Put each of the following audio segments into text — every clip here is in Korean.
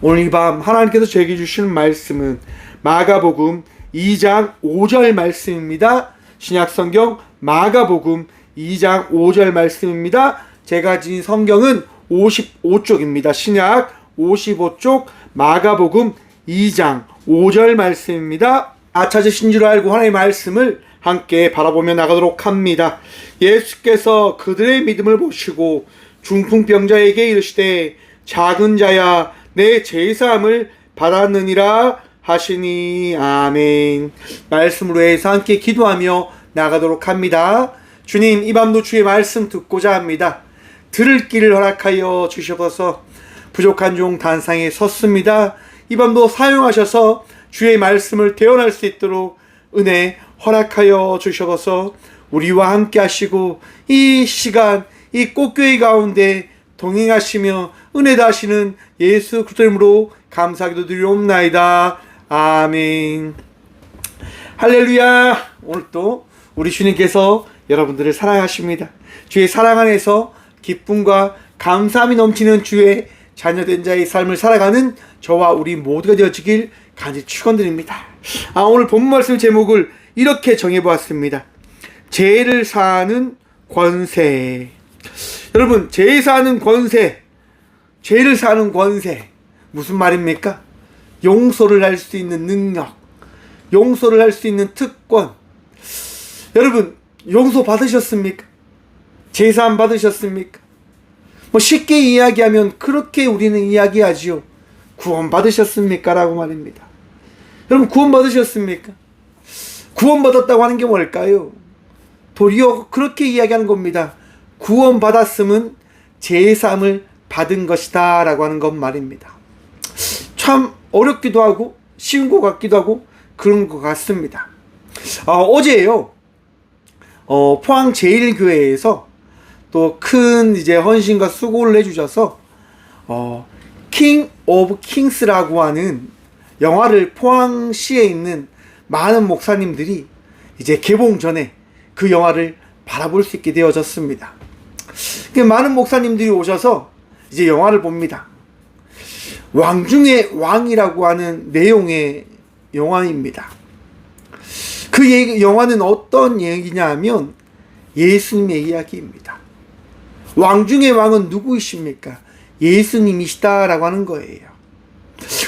오늘 이 밤 하나님께서 저에게 주시는 말씀은 마가복음 2장 5절 말씀입니다. 신약성경 마가복음 2장 5절 말씀입니다. 제가 진 성경은 55쪽입니다. 신약 55쪽 마가복음 2장 5절 말씀입니다. 찾으신 줄 알고 하나님의 말씀을 함께 바라보며 나가도록 합니다. 예수께서 그들의 믿음을 보시고 중풍병자에게 이르시되 작은 자야 내 죄사함을 받았느니라 하시니. 아멘. 말씀으로 해서 함께 기도하며 나가도록 합니다. 주님, 이 밤도 주의 말씀 듣고자 합니다. 들을 길을 허락하여 주셔서 부족한 종 단상에 섰습니다. 이 밤도 사용하셔서 주의 말씀을 대언할 수 있도록 은혜 허락하여 주셔서 우리와 함께 하시고 이 시간 이 꽃교회 가운데 동행하시며 은혜 다하시는 예수 그리스도 이름으로 감사기도 드리옵나이다. 아멘. 할렐루야. 오늘 또 우리 주님께서 여러분들을 사랑하십니다. 주의 사랑 안에서 기쁨과 감사함이 넘치는 주의 자녀된 자의 삶을 살아가는 저와 우리 모두가 되어지길 간절히 축원드립니다. 오늘 본문 말씀 제목을 이렇게 정해보았습니다. 죄를 사하는 권세. 여러분, 죄를 사하는 권세, 죄를 사하는 권세 무슨 말입니까? 용서를 할 수 있는 능력, 용서를 할 수 있는 특권. 여러분, 용서 받으셨습니까? 제사함 받으셨습니까? 쉽게 이야기하면 그렇게 우리는 이야기하지요. 구원 받으셨습니까? 라고 말입니다. 여러분, 구원 받으셨습니까? 구원 받았다고 하는 게 뭘까요? 도리어 그렇게 이야기하는 겁니다. 구원 받았음은 제사함을 받은 것이다 라고 하는 것 말입니다. 참 어렵기도 하고 쉬운 것 같기도 하고 그런 것 같습니다. 어제요, 포항 제1교회에서 또 큰 이제 헌신과 수고를 해주셔서 킹 오브 킹스라고 하는 영화를 포항시에 있는 많은 목사님들이 이제 개봉 전에 그 영화를 바라볼 수 있게 되어졌습니다. 많은 목사님들이 오셔서 이제 영화를 봅니다. 왕 중의 왕이라고 하는 내용의 영화입니다. 그 영화는 어떤 얘기냐 하면 예수님의 이야기입니다. 왕 중의 왕은 누구이십니까? 예수님이시다라고 하는 거예요.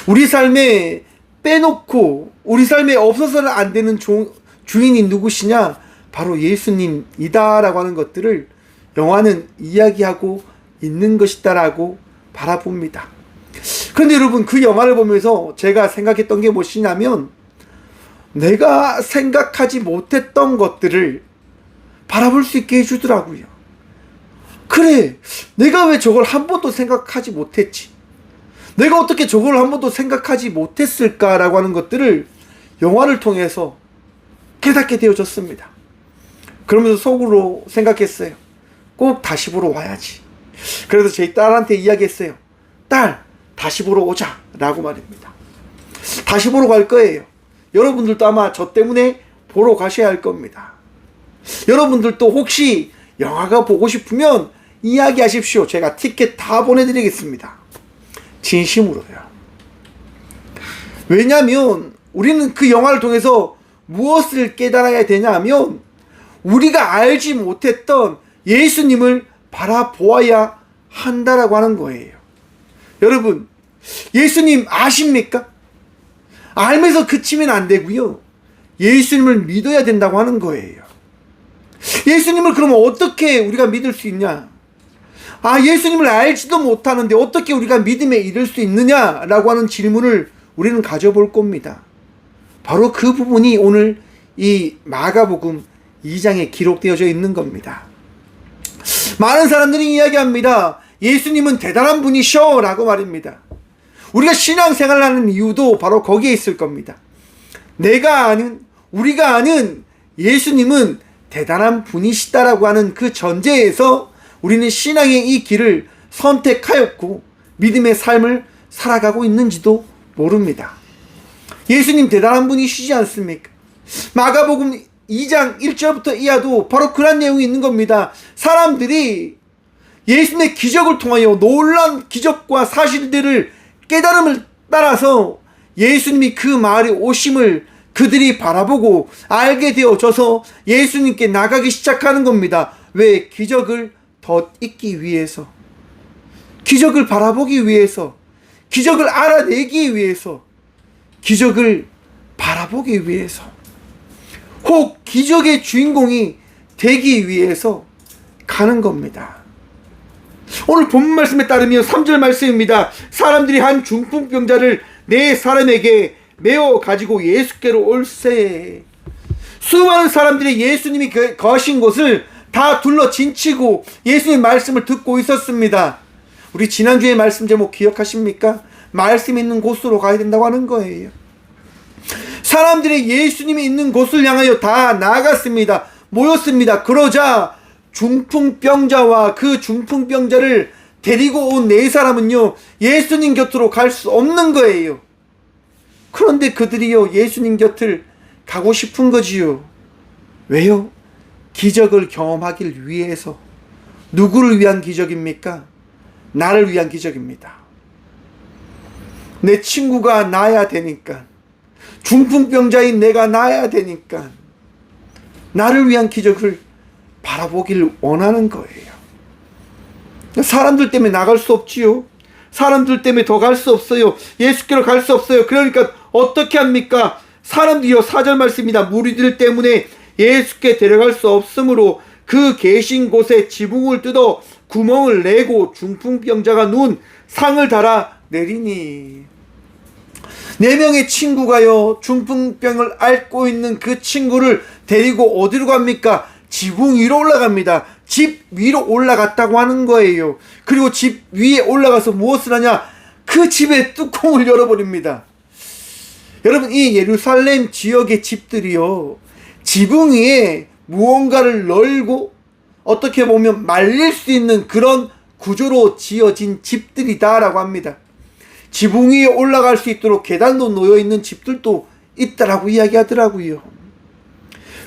우리 삶에 빼놓고 우리 삶에 없어서는 안 되는 주인이 누구시냐? 바로 예수님이다라고 하는 것들을 영화는 이야기하고 있는 것이다라고 바라봅니다. 그런데 여러분, 그 영화를 보면서 제가 생각했던 게 무엇이냐면 내가 생각하지 못했던 것들을 바라볼 수 있게 해주더라고요. 그래, 내가 왜 저걸 한 번도 생각하지 못했지? 내가 어떻게 저걸 한 번도 생각하지 못했을까라고 하는 것들을 영화를 통해서 깨닫게 되어졌습니다. 그러면서 속으로 생각했어요. 꼭 다시 보러 와야지. 그래서 제 딸한테 이야기했어요. 딸, 다시 보러 오자 라고 말입니다. 다시 보러 갈 거예요. 여러분들도 아마 저 때문에 보러 가셔야 할 겁니다. 여러분들도 혹시 영화가 보고 싶으면 이야기하십시오. 제가 티켓 다 보내드리겠습니다. 진심으로요. 왜냐하면 우리는 그 영화를 통해서 무엇을 깨달아야 되냐 하면 우리가 알지 못했던 예수님을 바라보아야 한다라고 하는 거예요. 여러분, 예수님 아십니까? 알면서 그치면 안 되고요. 예수님을 믿어야 된다고 하는 거예요. 예수님을 그러면 어떻게 우리가 믿을 수 있냐? 예수님을 알지도 못하는데 어떻게 우리가 믿음에 이를 수 있느냐라고 하는 질문을 우리는 가져볼 겁니다. 바로 그 부분이 오늘 이 마가복음 2장에 기록되어져 있는 겁니다. 많은 사람들이 이야기합니다. 예수님은 대단한 분이셔 라고 말입니다. 우리가 신앙생활을 하는 이유도 바로 거기에 있을 겁니다. 우리가 아는 예수님은 대단한 분이시다라고 하는 그 전제에서 우리는 신앙의 이 길을 선택하였고 믿음의 삶을 살아가고 있는지도 모릅니다. 예수님 대단한 분이시지 않습니까? 마가복음 2장 1절부터 이하도 바로 그런 내용이 있는 겁니다. 사람들이 예수님의 기적을 통하여 놀라운 기적과 사실들을 깨달음을 따라서 예수님이 그 마을에 오심을 그들이 바라보고 알게 되어져서 예수님께 나가기 시작하는 겁니다. 왜? 기적을 더 잊기 위해서, 기적을 바라보기 위해서, 기적을 알아내기 위해서, 기적을 바라보기 위해서, 혹 기적의 주인공이 되기 위해서 가는 겁니다. 오늘 본문 말씀에 따르면 3절 말씀입니다. 사람들이 한 중풍병자를 네 사람에게 메어 가지고 예수께로 올세. 수많은 사람들이 예수님이 거하신 곳을 다 둘러 진치고 예수님의 말씀을 듣고 있었습니다. 우리 지난주에 말씀 제목 기억하십니까? 말씀 있는 곳으로 가야 된다고 하는 거예요. 사람들이 예수님이 있는 곳을 향하여 다 나아갔습니다. 모였습니다. 그러자 중풍병자와 그 중풍병자를 데리고 온 네 사람은요, 예수님 곁으로 갈 수 없는 거예요. 그런데 그들이요, 예수님 곁을 가고 싶은 거지요. 왜요? 기적을 경험하길 위해서. 누구를 위한 기적입니까? 나를 위한 기적입니다. 내 친구가 나아야 되니까, 중풍병자인 내가 나아야 되니까 나를 위한 기적을 바라보길 원하는 거예요. 사람들 때문에 나갈 수 없지요. 사람들 때문에 더 갈 수 없어요. 예수께로 갈 수 없어요. 그러니까 어떻게 합니까? 사람들이요, 4절 말씀입니다. 무리들 때문에 예수께 데려갈 수 없으므로 그 계신 곳에 지붕을 뜯어 구멍을 내고 중풍병자가 누운 상을 달아 내리니. 4명의 친구가요, 중풍병을 앓고 있는 그 친구를 데리고 어디로 갑니까? 지붕 위로 올라갑니다. 집 위로 올라갔다고 하는 거예요. 그리고 집 위에 올라가서 무엇을 하냐? 그 집의 뚜껑을 열어버립니다. 여러분, 이 예루살렘 지역의 집들이요, 지붕 위에 무언가를 널고 어떻게 보면 말릴 수 있는 그런 구조로 지어진 집들이다라고 합니다. 지붕 위에 올라갈 수 있도록 계단도 놓여 있는 집들도 있다라고 이야기하더라고요.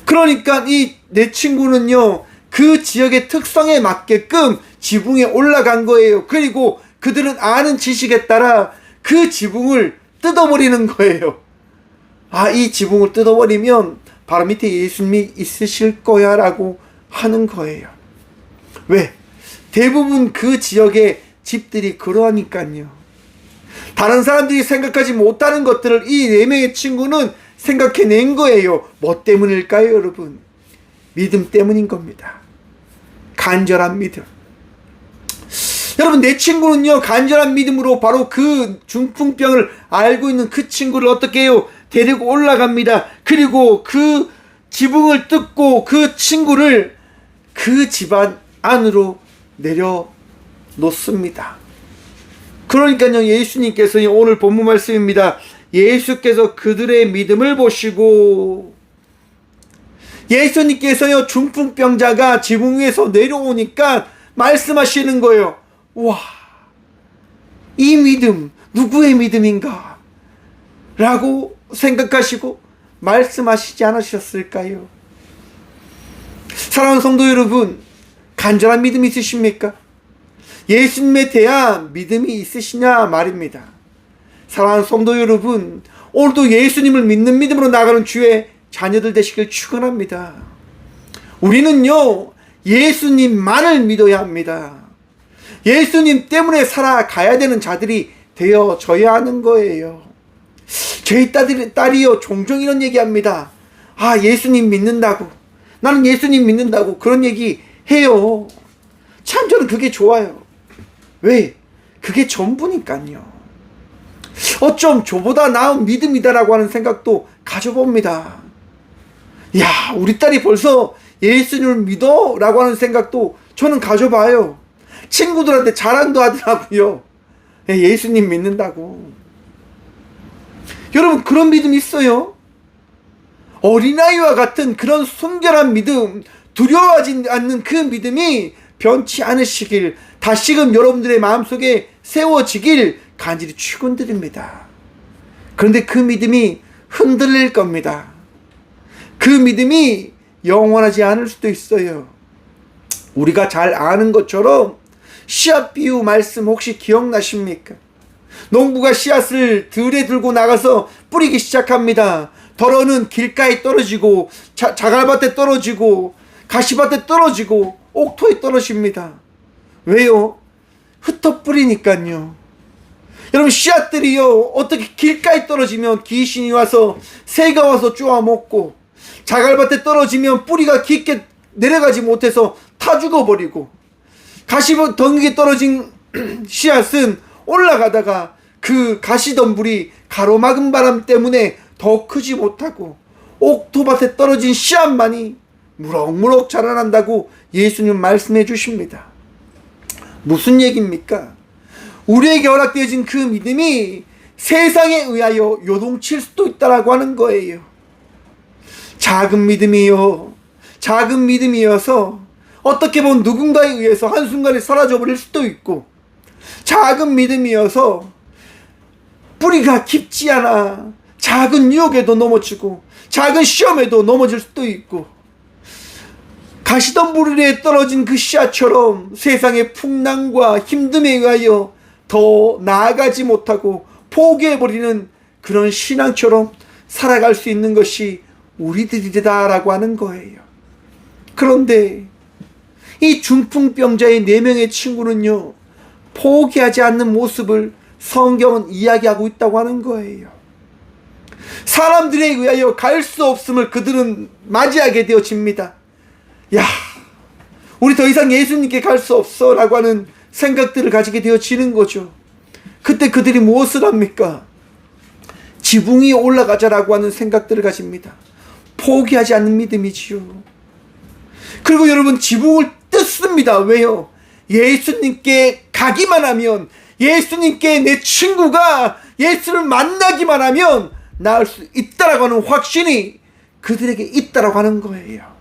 그러니까 이 내 친구는요, 그 지역의 특성에 맞게끔 지붕에 올라간 거예요. 그리고 그들은 아는 지식에 따라 그 지붕을 뜯어버리는 거예요. 아, 이 지붕을 뜯어버리면 바로 밑에 예수님이 있으실 거야 라고 하는 거예요. 왜? 대부분 그 지역의 집들이 그러하니까요. 다른 사람들이 생각하지 못하는 것들을 이 4명의 친구는 생각해낸 거예요. 뭐 때문일까요, 여러분? 믿음 때문인 겁니다. 간절한 믿음. 여러분, 내 친구는요, 간절한 믿음으로 바로 그 중풍병을 알고 있는 그 친구를 어떻게 해요? 데리고 올라갑니다. 그리고 그 지붕을 뜯고 그 친구를 그 집안 안으로 내려놓습니다. 그러니까요, 예수님께서 오늘 본문 말씀입니다. 예수께서 그들의 믿음을 보시고, 예수님께서요, 중풍병자가 지붕 위에서 내려오니까 말씀하시는 거예요. 와, 이 믿음 누구의 믿음인가? 라고 생각하시고 말씀하시지 않으셨을까요? 사랑하는 성도 여러분, 간절한 믿음 있으십니까? 예수님에 대한 믿음이 있으시냐 말입니다. 사랑하는 성도 여러분, 오늘도 예수님을 믿는 믿음으로 나가는 주의 자녀들 되시길 축원합니다. 우리는요, 예수님만을 믿어야 합니다. 예수님 때문에 살아가야 되는 자들이 되어져야 하는 거예요. 저희 딸이요, 종종 이런 얘기합니다. 아, 예수님 믿는다고, 나는 예수님 믿는다고 그런 얘기 해요. 참 저는 그게 좋아요. 왜? 그게 전부니까요. 어쩜 저보다 나은 믿음이다라고 하는 생각도 가져봅니다. 야, 우리 딸이 벌써 예수님을 믿어? 라고 하는 생각도 저는 가져봐요. 친구들한테 자랑도 하더라고요. 예수님 믿는다고. 여러분, 그런 믿음 있어요? 어린아이와 같은 그런 순결한 믿음, 두려워하지 않는 그 믿음이 변치 않으시길, 다시금 여러분들의 마음속에 세워지길 간절히 축원드립니다. 그런데 그 믿음이 흔들릴 겁니다. 그 믿음이 영원하지 않을 수도 있어요. 우리가 잘 아는 것처럼 시합 비유 말씀 혹시 기억나십니까? 농부가 씨앗을 들에 들고 나가서 뿌리기 시작합니다. 덜어는 길가에 떨어지고 자갈밭에 떨어지고 가시밭에 떨어지고 옥토에 떨어집니다. 왜요? 흩어 뿌리니까요. 여러분, 씨앗들이요, 어떻게 길가에 떨어지면 귀신이 와서, 새가 와서 쪼아 먹고, 자갈밭에 떨어지면 뿌리가 깊게 내려가지 못해서 타 죽어버리고, 가시밭 덩이에 떨어진 씨앗은 올라가다가 그 가시덤불이 가로막은 바람 때문에 더 크지 못하고, 옥토밭에 떨어진 씨앗만이 무럭무럭 자라난다고 예수님 말씀해 주십니다. 무슨 얘기입니까? 우리에게 허락되어진 그 믿음이 세상에 의하여 요동칠 수도 있다라고 하는 거예요. 작은 믿음이요, 작은 믿음이어서 어떻게 보면 누군가에 의해서 한순간에 사라져버릴 수도 있고, 작은 믿음이어서 뿌리가 깊지 않아 작은 유혹에도 넘어지고 작은 시험에도 넘어질 수도 있고, 가시덤불 위에 떨어진 그 씨앗처럼 세상의 풍랑과 힘듦에 의하여 더 나아가지 못하고 포기해버리는 그런 신앙처럼 살아갈 수 있는 것이 우리들이다라고 하는 거예요. 그런데 이 중풍병자의 4명의 친구는요, 포기하지 않는 모습을 성경은 이야기하고 있다고 하는 거예요. 사람들에 의하여 갈 수 없음을 그들은 맞이하게 되어집니다. 야, 우리 더 이상 예수님께 갈 수 없어 라고 하는 생각들을 가지게 되어지는 거죠. 그때 그들이 무엇을 합니까? 지붕 위에 올라가자라고 하는 생각들을 가집니다. 포기하지 않는 믿음이지요. 그리고 여러분, 지붕을 뜯습니다. 왜요? 예수님께 가기만 하면, 예수님께 내 친구가 예수를 만나기만 하면 나을 수 있다라고 하는 확신이 그들에게 있다라고 하는 거예요.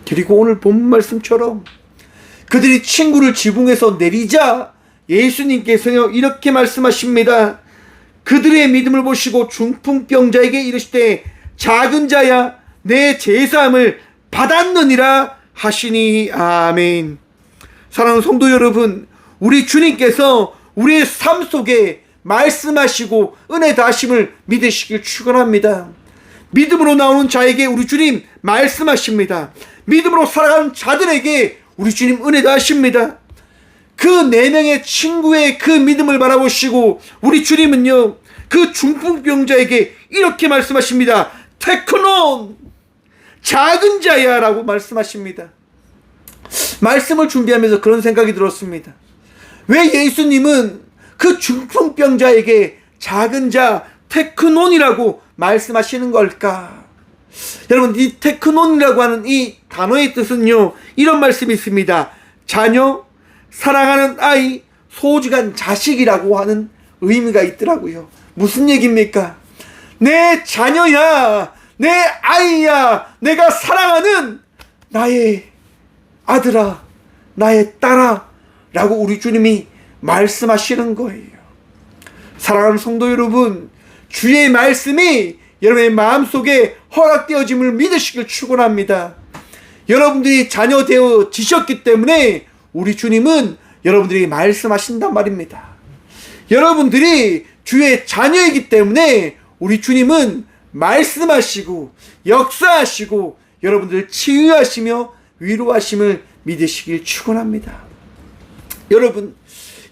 그리고 오늘 본 말씀처럼 그들이 친구를 지붕에서 내리자 예수님께서요, 이렇게 말씀하십니다. 그들의 믿음을 보시고 중풍병자에게 이르시되 작은 자야, 내 제사함을 받았느니라 하시니. 아멘. 사랑하는 성도 여러분, 우리 주님께서 우리의 삶 속에 말씀하시고 은혜 다하심을 믿으시길 축원합니다. 믿음으로 나오는 자에게 우리 주님 말씀하십니다. 믿음으로 살아가는 자들에게 우리 주님 은혜 다하십니다. 그 4명의 친구의 그 믿음을 바라보시고 우리 주님은요, 그 중풍병자에게 이렇게 말씀하십니다. 테크논, 작은 자야 라고 말씀하십니다. 말씀을 준비하면서 그런 생각이 들었습니다. 왜 예수님은 그 중풍병자에게 작은 자, 테크논이라고 말씀하시는 걸까? 여러분, 이 테크논이라고 하는 이 단어의 뜻은요, 이런 말씀이 있습니다. 자녀, 사랑하는 아이, 소중한 자식이라고 하는 의미가 있더라고요. 무슨 얘기입니까? 내 자녀야, 내 아이야, 내가 사랑하는 나의 아들아, 나의 딸아 라고 우리 주님이 말씀하시는 거예요. 사랑하는 성도 여러분, 주의 말씀이 여러분의 마음속에 허락되어짐을 믿으시길 축원합니다. 여러분들이 자녀 되어지셨기 때문에 우리 주님은 여러분들에게 말씀하신단 말입니다. 여러분들이 주의 자녀이기 때문에 우리 주님은 말씀하시고 역사하시고 여러분들을 치유하시며 위로하심을 믿으시길 축원합니다. 여러분,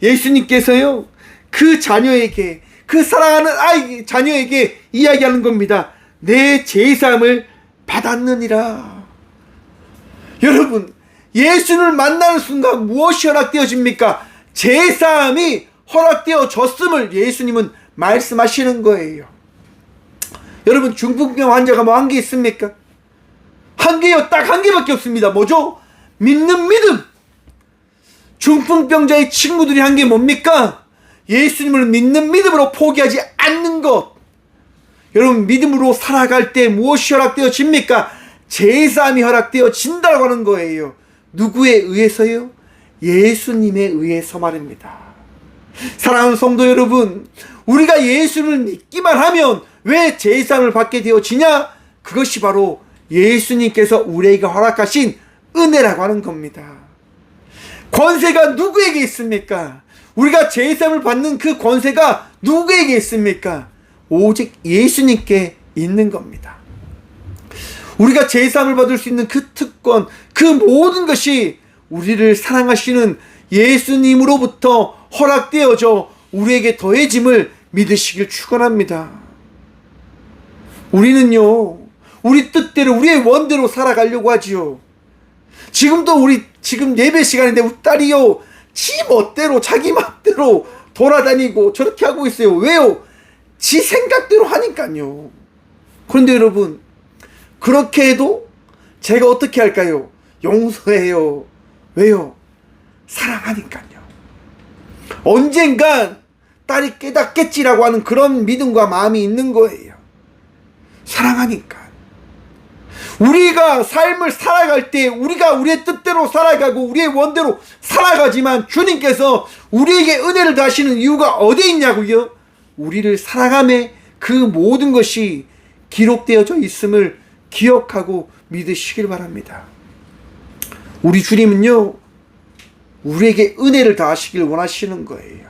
예수님께서요, 그 자녀에게, 그 사랑하는 아이 자녀에게 이야기하는 겁니다. 내 제사함을 받았느니라. 여러분, 예수를 만나는 순간 무엇이 허락되어집니까? 제사함이 허락되어졌음을 예수님은 말씀하시는 거예요. 여러분, 중풍병 환자가 뭐 한 게 있습니까? 한 개요. 딱 한 개밖에 없습니다. 뭐죠? 믿는 믿음. 중풍병자의 친구들이 한 게 뭡니까? 예수님을 믿는 믿음으로 포기하지 않는 것. 여러분, 믿음으로 살아갈 때 무엇이 허락되어집니까? 제사함이 허락되어진다고 하는 거예요. 누구에 의해서요? 예수님에 의해서 말입니다. 사랑하는 성도 여러분, 우리가 예수를 믿기만 하면 왜 제사함을 받게 되어지냐? 그것이 바로 예수님께서 우리에게 허락하신 은혜라고 하는 겁니다. 권세가 누구에게 있습니까? 우리가 제사함을 받는 그 권세가 누구에게 있습니까? 오직 예수님께 있는 겁니다. 우리가 제사함을 받을 수 있는 그 특권, 그 모든 것이 우리를 사랑하시는 예수님으로부터 허락되어져 우리에게 더해짐을 믿으시길 축원합니다. 우리는요, 우리 뜻대로, 우리의 원대로 살아가려고 하지요. 지금도 지금 예배 시간인데 우리 딸이요, 지 멋대로, 자기 맘대로 돌아다니고 저렇게 하고 있어요. 왜요? 지 생각대로 하니까요. 그런데 여러분, 그렇게 해도 제가 어떻게 할까요? 용서해요. 왜요? 사랑하니까요. 언젠간 딸이 깨닫겠지라고 하는 그런 믿음과 마음이 있는 거예요. 사랑하니까. 우리가 삶을 살아갈 때 우리가 우리의 뜻대로 살아가고 우리의 원대로 살아가지만 주님께서 우리에게 은혜를 다하시는 이유가 어디에 있냐고요? 우리를 사랑함에 그 모든 것이 기록되어져 있음을 기억하고 믿으시길 바랍니다. 우리 주님은요, 우리에게 은혜를 다하시길 원하시는 거예요.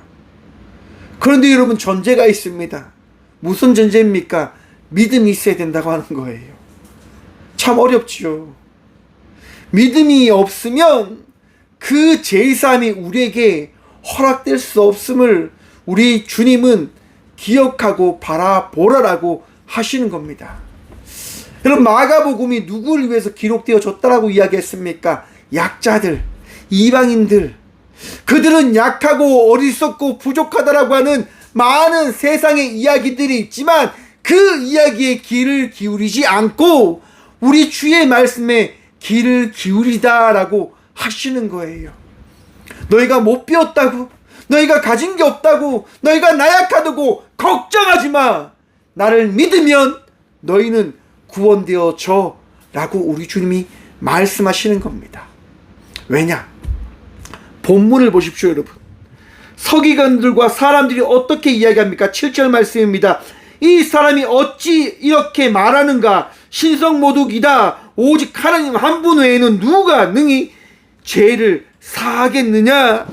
그런데 여러분, 전제가 있습니다. 무슨 전제입니까? 믿음이 있어야 된다고 하는 거예요. 참 어렵지요. 믿음이 없으면 그 제사함이 우리에게 허락될 수 없음을 우리 주님은 기억하고 바라보라라고 하시는 겁니다. 여러분, 마가복음이 누구를 위해서 기록되어졌다라고 이야기했습니까? 약자들, 이방인들, 그들은 약하고 어리석고 부족하다라고 하는 많은 세상의 이야기들이 있지만 그 이야기에 귀를 기울이지 않고 우리 주의 말씀에 귀를 기울이다라고 하시는 거예요. 너희가 못 배웠다고, 너희가 가진 게 없다고, 너희가 나약하다고 걱정하지 마. 나를 믿으면 너희는 구원되어져 라고 우리 주님이 말씀하시는 겁니다. 왜냐? 본문을 보십시오, 여러분. 서기관들과 사람들이 어떻게 이야기합니까? 7절 말씀입니다. 이 사람이 어찌 이렇게 말하는가? 신성모독이다. 오직 하나님 한 분 외에는 누가 능히 죄를 사하겠느냐?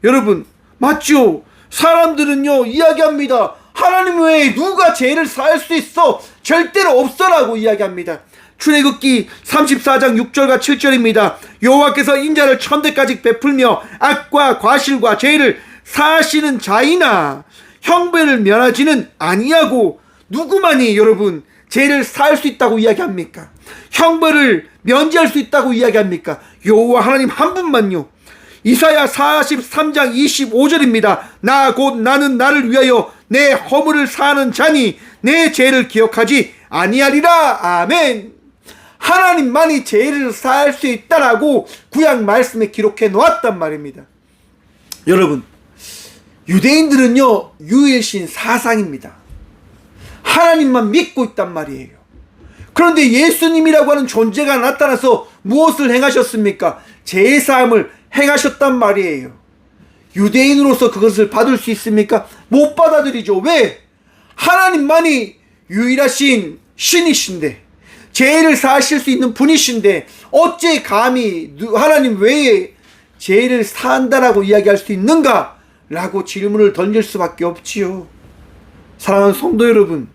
여러분, 맞죠? 사람들은요, 이야기합니다. 하나님 외에 누가 죄를 사할 수 있어? 절대로 없어라고 이야기합니다. 출애굽기 34장 6절과 7절입니다. 여호와께서 인자를 천대까지 베풀며 악과 과실과 죄를 사하시는 자이나 형벌을 면하지는 아니하고, 누구만이 여러분 죄를 사할 수 있다고 이야기합니까? 형벌을 면제할 수 있다고 이야기합니까? 여호와 하나님 한 분만요. 이사야 43장 25절입니다. 나 곧 나는 나를 위하여 내 허물을 사하는 자니 내 죄를 기억하지 아니하리라. 아멘. 하나님만이 죄를 사할 수 있다라고 구약 말씀에 기록해 놓았단 말입니다. 여러분, 유대인들은요, 유일신 사상입니다. 하나님만 믿고 있단 말이에요. 그런데 예수님이라고 하는 존재가 나타나서 무엇을 행하셨습니까? 제사함을 행하셨단 말이에요. 유대인으로서 그것을 받을 수 있습니까? 못 받아들이죠. 왜? 하나님만이 유일하신 신이신데, 죄를 사하실 수 있는 분이신데 어째 감히 하나님 외에 죄를 사한다라고 이야기할 수 있는가? 라고 질문을 던질 수밖에 없지요. 사랑하는 성도 여러분,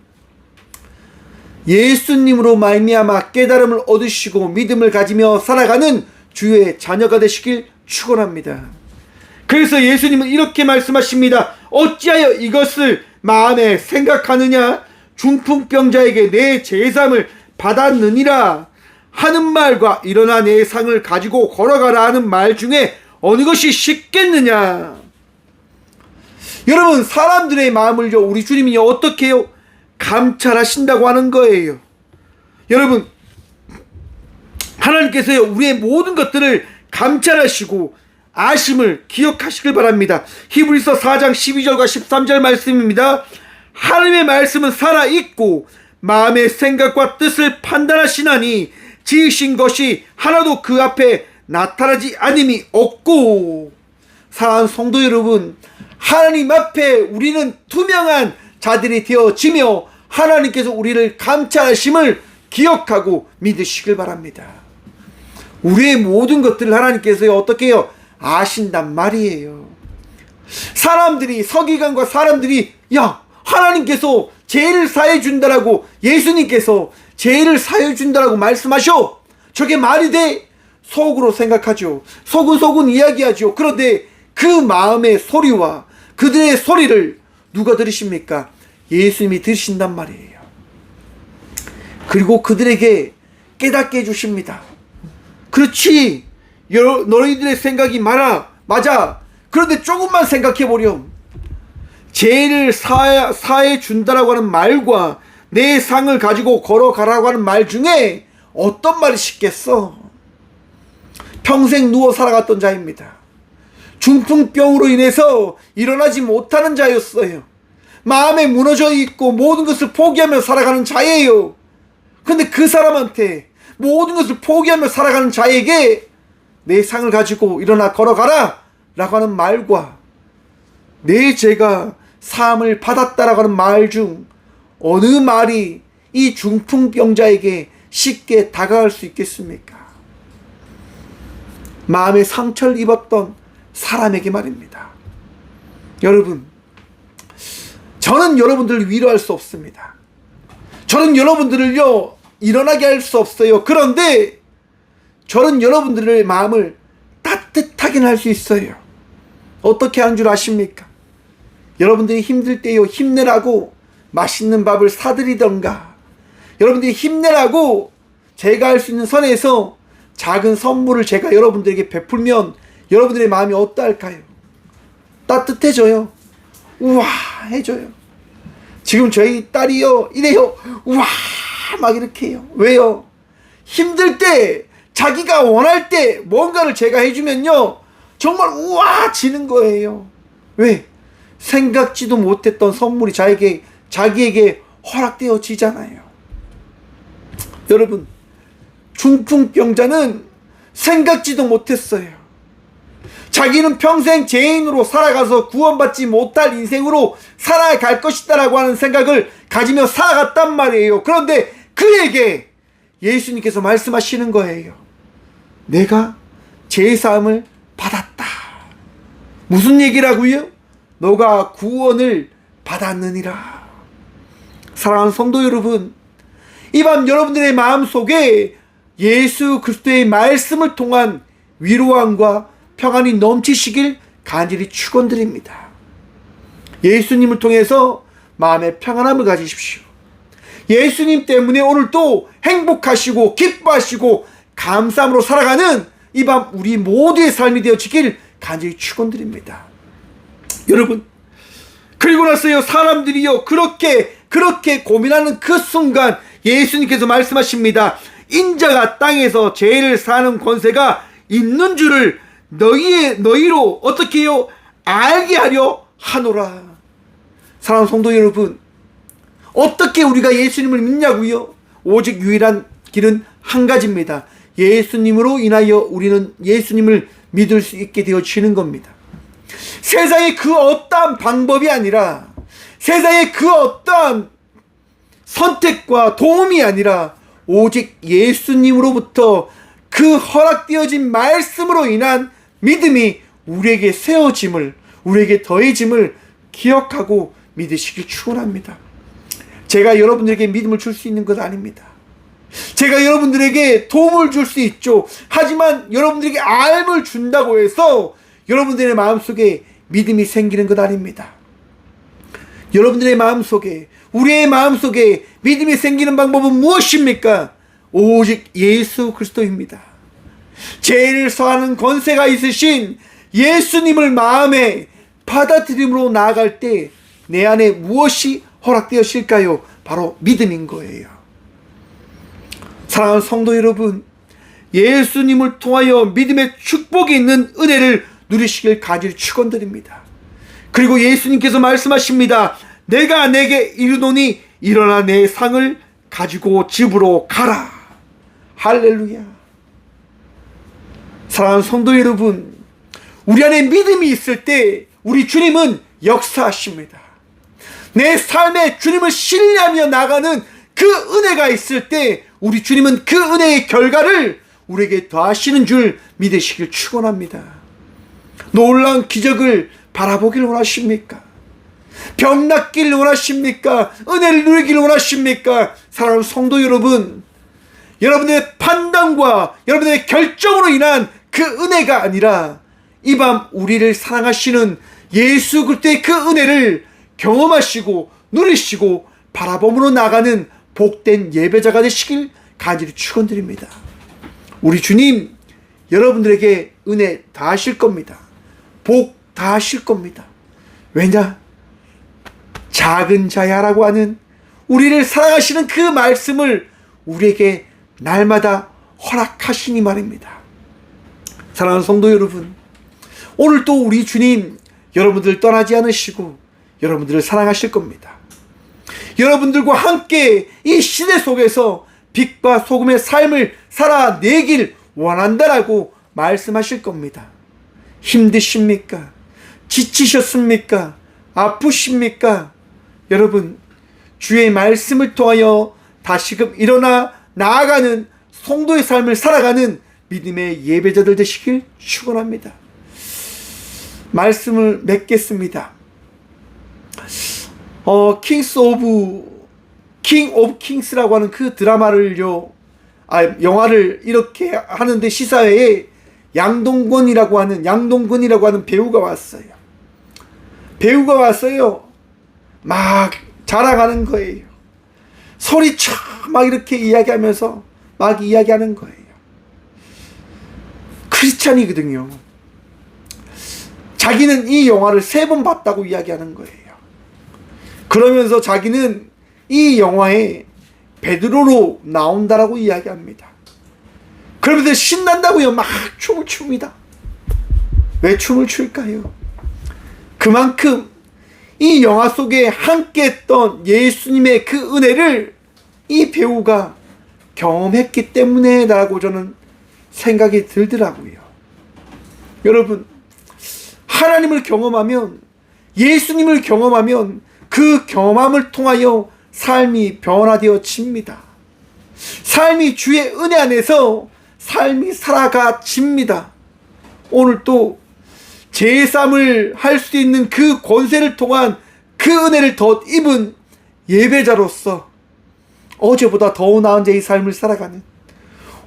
예수님으로 말미암아 깨달음을 얻으시고 믿음을 가지며 살아가는 주의 자녀가 되시길 축원합니다. 그래서 예수님은 이렇게 말씀하십니다. 어찌하여 이것을 마음에 생각하느냐? 중풍병자에게 내 제사함을 받았느니라 하는 말과 일어나 내 상을 가지고 걸어가라 하는 말 중에 어느 것이 쉽겠느냐? 여러분, 사람들의 마음을요, 우리 주님이 어떻게 해요? 감찰하신다고 하는 거예요. 여러분, 하나님께서요, 우리의 모든 것들을 감찰하시고 아심을 기억하시길 바랍니다. 히브리서 4장 12절과 13절 말씀입니다. 하나님의 말씀은 살아있고 마음의 생각과 뜻을 판단하시나니 지으신 것이 하나도 그 앞에 나타나지 않음이 없고. 사랑하는 성도 여러분, 하나님 앞에 우리는 투명한 자들이 되어지며 하나님께서 우리를 감찰하심을 기억하고 믿으시길 바랍니다. 우리의 모든 것들을 하나님께서 어떻게 해요? 아신단 말이에요. 사람들이, 서기관과 사람들이, 야, 하나님께서 죄를 사해 준다라고, 예수님께서 죄를 사해 준다라고 말씀하셔. 저게 말이 돼? 속으로 생각하죠. 소근소근 이야기하죠. 그런데 그 마음의 소리와 그들의 소리를 누가 들으십니까? 예수님이 들으신단 말이에요. 그리고 그들에게 깨닫게 해주십니다. 그렇지, 너희들의 생각이 맞아. 그런데 조금만 생각해보렴. 죄를 사해 준다라고 하는 말과 내 상을 가지고 걸어가라고 하는 말 중에 어떤 말이 쉽겠어? 평생 누워 살아갔던 자입니다. 중풍병으로 인해서 일어나지 못하는 자였어요. 마음에 무너져 있고 모든 것을 포기하며 살아가는 자예요. 근데 그 사람한테, 모든 것을 포기하며 살아가는 자에게 내 상을 가지고 일어나 걸어가라 라고 하는 말과 내 죄가 사함을 받았다라고 하는 말 중 어느 말이 이 중풍병자에게 쉽게 다가갈 수 있겠습니까? 마음에 상처를 입었던 사람에게 말입니다. 여러분, 저는 여러분들을 위로할 수 없습니다. 저는 여러분들을요, 일어나게 할 수 없어요. 그런데 저는 여러분들의 마음을 따뜻하게 할 수 있어요. 어떻게 한 줄 아십니까? 여러분들이 힘들 때요, 힘내라고 맛있는 밥을 사드리던가, 여러분들이 힘내라고 제가 할 수 있는 선에서 작은 선물을 제가 여러분들에게 베풀면 여러분들의 마음이 어떠할까요? 따뜻해져요. 우와 해줘요. 지금 저희 딸이요, 이래요. 우와 막 이렇게 해요. 왜요? 힘들 때, 자기가 원할 때 뭔가를 제가 해주면요, 정말 우와지는 거예요. 왜? 생각지도 못했던 선물이 자기에게 허락되어지잖아요. 여러분, 중풍병자는 생각지도 못했어요. 자기는 평생 죄인으로 살아가서 구원받지 못할 인생으로 살아갈 것이다라고 하는 생각을 가지며 살아갔단 말이에요. 그런데 그에게 예수님께서 말씀하시는 거예요. 내가 죄사함을 받았다. 무슨 얘기라고요? 너가 구원을 받았느니라. 사랑하는 성도 여러분, 이 밤 여러분들의 마음속에 예수 그리스도의 말씀을 통한 위로함과 평안이 넘치시길 간절히 축원드립니다. 예수님을 통해서 마음의 평안함을 가지십시오. 예수님 때문에 오늘도 행복하시고 기뻐하시고 감사함으로 살아가는 이 밤 우리 모두의 삶이 되어지길 간절히 축원드립니다. 여러분, 그리고 나서요, 사람들이요 그렇게 고민하는 그 순간 예수님께서 말씀하십니다. 인자가 땅에서 죄를 사는 권세가 있는 줄을 너희로 어떻게 해요? 알게 하려 하노라. 사랑하는 성도 여러분, 어떻게 우리가 예수님을 믿냐고요? 오직 유일한 길은 한 가지입니다. 예수님으로 인하여 우리는 예수님을 믿을 수 있게 되어지는 겁니다. 세상의 그 어떠한 방법이 아니라, 세상의 그 어떠한 선택과 도움이 아니라 오직 예수님으로부터 그 허락되어진 말씀으로 인한 믿음이 우리에게 세워짐을, 우리에게 더해짐을 기억하고 믿으시길 축원합니다. 제가 여러분들에게 믿음을 줄 수 있는 것 아닙니다. 제가 여러분들에게 도움을 줄 수 있죠. 하지만 여러분들에게 알을 준다고 해서 여러분들의 마음속에 믿음이 생기는 것 아닙니다. 여러분들의 마음속에, 우리의 마음속에 믿음이 생기는 방법은 무엇입니까? 오직 예수 그리스도입니다. 죄를 사하는 권세가 있으신 예수님을 마음에 받아들임으로 나아갈 때 내 안에 무엇이 허락되었을까요? 바로 믿음인 거예요. 사랑하는 성도 여러분, 예수님을 통하여 믿음의 축복이 있는 은혜를 누리시길 간절히 축원드립니다. 그리고 예수님께서 말씀하십니다. 내가 내게 이르노니 일어나 내 상을 가지고 집으로 가라. 할렐루야. 사랑하는 성도 여러분, 우리 안에 믿음이 있을 때 우리 주님은 역사하십니다. 내 삶에 주님을 신뢰하며 나가는 그 은혜가 있을 때 우리 주님은 그 은혜의 결과를 우리에게 더하시는 줄 믿으시길 축원합니다. 놀라운 기적을 바라보길 원하십니까? 병 낫길 원하십니까? 은혜를 누리길 원하십니까? 사랑하는 성도 여러분, 여러분의 판단과 여러분의 결정으로 인한 그 은혜가 아니라 이 밤 우리를 사랑하시는 예수 그리스도의 그 은혜를 경험하시고 누리시고 바라봄으로 나가는 복된 예배자가 되시길 간절히 축원드립니다. 우리 주님 여러분들에게 은혜 다 하실 겁니다. 복 다 하실 겁니다. 왜냐? 작은 자야라고 하는 우리를 사랑하시는 그 말씀을 우리에게 날마다 허락하시니 말입니다. 사랑하는 성도 여러분, 오늘 또 우리 주님 여러분들 떠나지 않으시고 여러분들을 사랑하실 겁니다. 여러분들과 함께 이 시대 속에서 빛과 소금의 삶을 살아내길 원한다라고 말씀하실 겁니다. 힘드십니까? 지치셨습니까? 아프십니까? 여러분, 주의 말씀을 통하여 다시금 일어나 나아가는 성도의 삶을 살아가는 믿음의 예배자들 되시길 축원합니다. 말씀을 맺겠습니다. 킹 오브 킹스라고 하는 그 드라마를요, 영화를 이렇게 하는데 시사회에 양동근이라고 하는 배우가 왔어요. 막 자랑하는 거예요. 소리쳐 막 이렇게 이야기하면서 막 이야기하는 거예요. 크리스찬이거든요. 자기는 이 영화를 3번 봤다고 이야기하는 거예요. 그러면서 자기는 이 영화에 베드로로 나온다라고 이야기합니다. 그러면서 신난다고요. 막 춤을 춥니다. 왜 춤을 출까요? 그만큼 이 영화 속에 함께 했던 예수님의 그 은혜를 이 배우가 경험했기 때문에라고 저는 생각이 들더라고요. 여러분, 하나님을 경험하면, 예수님을 경험하면 그 경험함을 통하여 삶이 변화되어집니다. 삶이 주의 은혜 안에서 삶이 살아가집니다. 오늘 또 제삼을 할 수 있는 그 권세를 통한 그 은혜를 더 입은 예배자로서 어제보다 더 나은 자의 삶을 살아가는,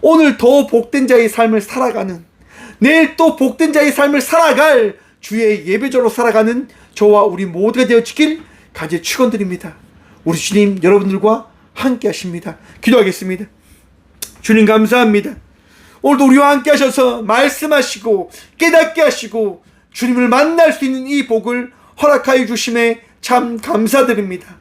오늘 더 복된 자의 삶을 살아가는, 내일 또 복된 자의 삶을 살아갈 주의 예배자로 살아가는 저와 우리 모두가 되어지길 간절히 축원드립니다. 우리 주님 여러분들과 함께 하십니다. 기도하겠습니다. 주님 감사합니다. 오늘도 우리와 함께 하셔서 말씀하시고 깨닫게 하시고 주님을 만날 수 있는 이 복을 허락하여 주심에 참 감사드립니다.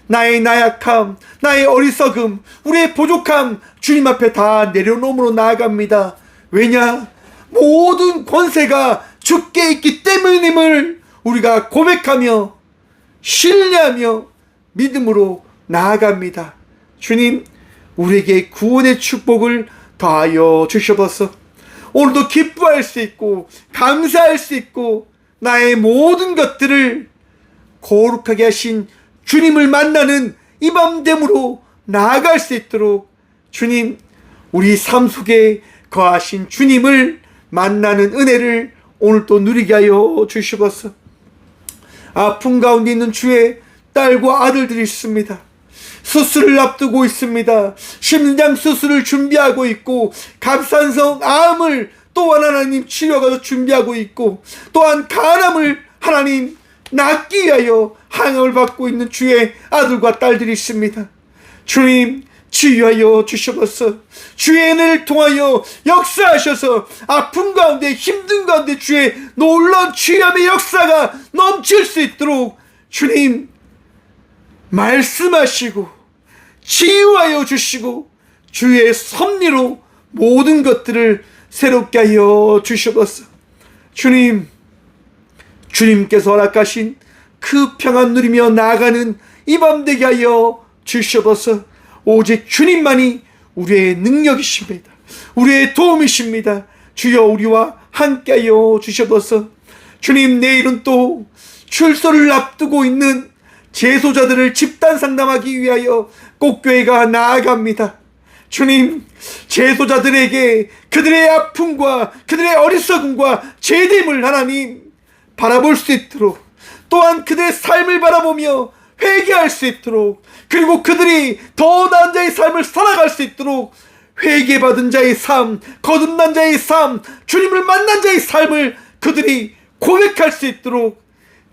나의 나약함, 나의 어리석음, 우리의 부족함 주님 앞에 다 내려놓음으로 나아갑니다. 왜냐? 모든 권세가 주께 있기 때문임을 우리가 고백하며 신뢰하며 믿음으로 나아갑니다. 주님, 우리에게 구원의 축복을 더하여 주셔서 오늘도 기뻐할 수 있고 감사할 수 있고 나의 모든 것들을 거룩하게 하신 주님을 만나는 이 밤 됨으로 나아갈 수 있도록 주님, 우리 삶 속에 거하신 주님을 만나는 은혜를 오늘도 누리게 하여 주시옵소서. 아픔 가운데 있는 주의 딸과 아들들이 있습니다. 수술을 앞두고 있습니다. 심장 수술을 준비하고 있고 갑상선 암을 또한 하나님 치료가 준비하고 있고 또한 간암을 하나님 낫기 위하여 항암을 받고 있는 주의 아들과 딸들이 있습니다. 주님 치유하여 주시옵소서. 주의 은혜를 통하여 역사하셔서 아픔 가운데 힘든 가운데 주의 놀라운 치유함의 역사가 넘칠 수 있도록 주님 말씀하시고 치유하여 주시고 주의 섭리로 모든 것들을 새롭게 하여 주시옵소서. 주님, 주님께서 허락하신 그 평안 누리며 나아가는 이 밤 되게 하여 주시옵소서. 오직 주님만이 우리의 능력이십니다. 우리의 도움이십니다. 주여 우리와 함께하여 주시옵소서. 주님, 내일은 또 출소를 앞두고 있는 재소자들을 집단 상담하기 위하여 꼭교회가 나아갑니다. 주님, 재소자들에게 그들의 아픔과 그들의 어리석음과 죄됨을 하나님 바라볼 수 있도록, 또한 그들의 삶을 바라보며 회개할 수 있도록, 그리고 그들이 더 나은 자의 삶을 살아갈 수 있도록 회개받은 자의 삶, 거듭난 자의 삶, 주님을 만난 자의 삶을 그들이 고백할 수 있도록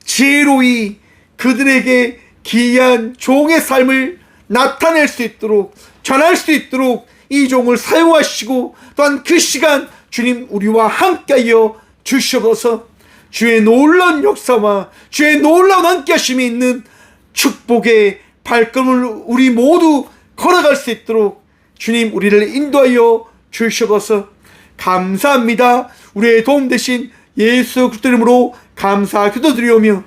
지혜로이 그들에게 기이한 종의 삶을 나타낼 수 있도록, 전할 수 있도록 이 종을 사용하시고, 또한 그 시간 주님 우리와 함께하여 주시옵소서. 주의 놀라운 역사와 주의 놀라운 함께하심이 있는 축복의 발걸음을 우리 모두 걸어갈 수 있도록 주님 우리를 인도하여 주시옵소서. 감사합니다. 우리의 도움 되신 예수 그리스도 이름으로 감사 기도드리오며,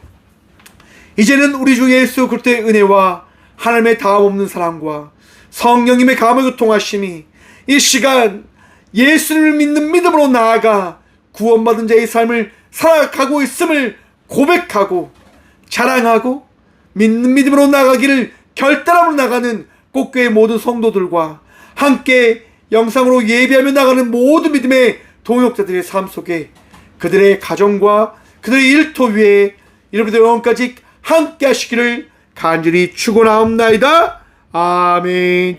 이제는 우리 주 예수 그리스도의 은혜와 하나님의 다함없는 사랑과 성령님의 감화 교통하심이 이 시간 예수를 믿는 믿음으로 나아가 구원받은 자의 삶을 살아가고 있음을 고백하고 자랑하고 믿는 믿음으로 나아가기를 결단함으로 나가는 꽃교회 모든 성도들과 함께 영상으로 예배하며 나가는 모든 믿음의 동역자들의 삶 속에 그들의 가정과 그들의 일터 위에 이르부터 영원까지 함께 하시기를 간절히 축원하옵나이다. 아멘.